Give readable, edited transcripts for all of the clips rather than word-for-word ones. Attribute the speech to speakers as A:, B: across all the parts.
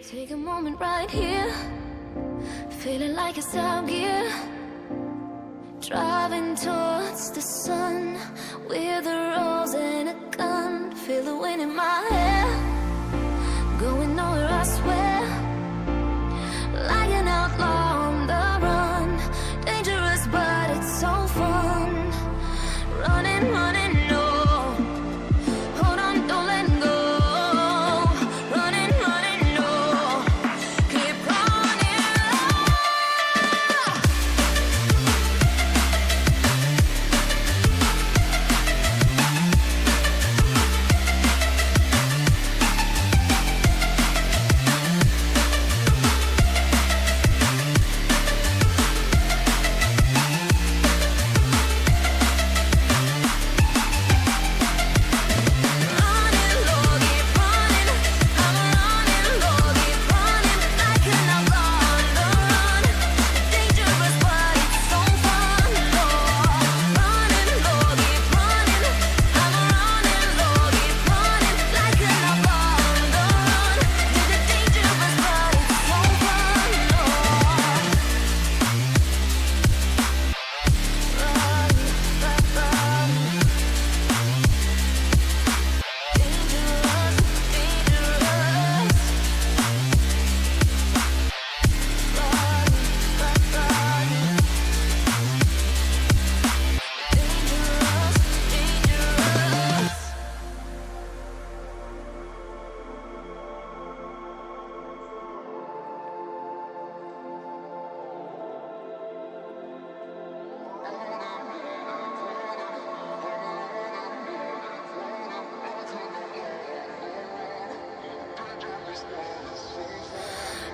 A: Take a moment right here, feeling like it's out gear. Driving towards the sun with a rose and a gun. Feel the wind in my hair, going nowhere I swear. Like an outlaw on the run, dangerous but it's so fun. Running, running, no. Hold on, don't let go. Running, running, no. Keep running.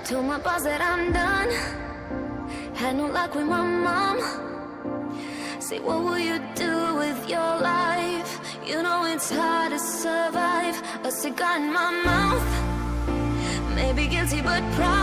A: Told my boss that I'm done. Had no luck with my mom. Say, what will you do with your life? You know it's hard to survive. A cigar in my mouth, maybe guilty but proud.